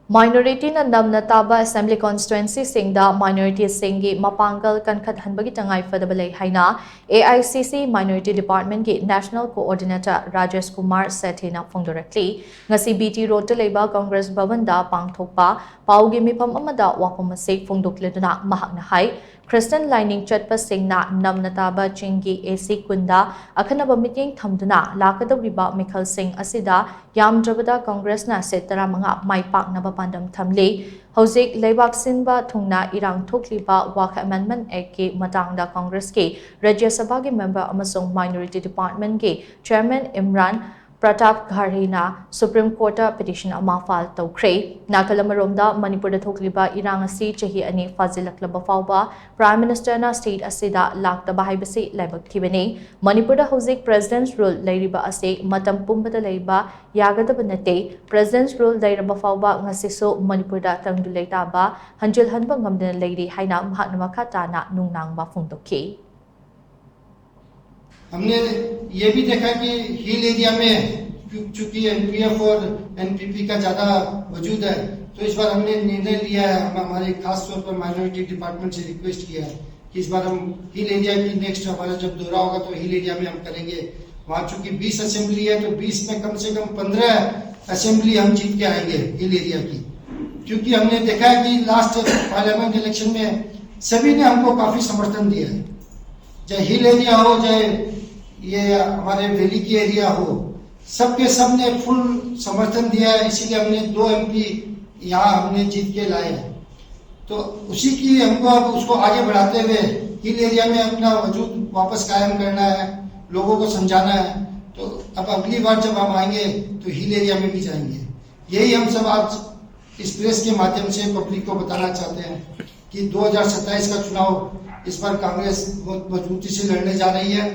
Minority na namna taba Assembly Constituency Singda Minority Singi Mapangal Kankhathanba Tangai Phadaba Lei haina AICC Minority Department ki National Coordinator Rajesh Kumar Sethi na phongdorakli ngasi BT Road ta leiba Congress Bhavan da pangthokpa paugi mifam amada wapamasik phongdokleduna mahakna hai Christian lining chatpa singna namna taba chingi AC kunda akhanaba meeting thamduna lakadawriba Mikhal Singh asida yamdrabada Congress na set taramanga maipak naba pandam thamli hojik leibak sinba thungna irang thokliba wak amendment act ki matangda Congress ki Rajya Sabha ki member amasong Minority Department ki Chairman Imran Pratap Gharhina Supreme Court petition ama file tawkhre nakalamaromda Manipur da thokliba irang asi chahi ani fazilaklaba fawba Prime Minister na state asida laktaba haibasi laibak thibani Manipur da hojik President's rule leiriba ase matam pumbada leiba yagadaba nate President's rule leiraba fawba ngasiso Manipur da tangdu leitaba hanjil hanba ngamdana leiri haina mahakna makata na nungnangba phongdokhi हमने ये भी देखा कि hill area में चूंकि NPF और NPP का ज्यादा वजूद है तो इस बार हमने निर्णय लिया है हमारे खास तौर पर माइनॉरिटी डिपार्टमेंट से रिक्वेस्ट किया है कि इस बार हम हिल एरिया की नेक्स्ट हमारा जब दौरा होगा तो हिल एरिया में हम करेंगे वहाँ चूंकि 20 असेंबली है तो 20 में कम से कम 15 असेंबली हम जीत के आएंगे हिल एरिया की क्योंकि हमने देखा है कि लास्ट पार्लियामेंट इलेक्शन में सभी ने हमको काफी समर्थन दिया है चाहे हिल एरिया हो चाहे ये हमारे वैली की एरिया हो सबके सब ने फुल समर्थन दिया है इसीलिए हमने 2 MP यहाँ हमने जीत के लाए हैं तो उसी की हमको अब उसको आगे बढ़ाते हुए हिल एरिया में अपना वजूद वापस कायम करना है लोगों को समझाना है तो अब अगली बार जब हम आएंगे तो हिल एरिया में भी जाएंगे यही हम सब आज इस प्रेस के माध्यम से पब्लिक को बताना चाहते हैं कि 2027 का चुनाव इस बार कांग्रेस बहुत मजबूती से लड़ने जा रही है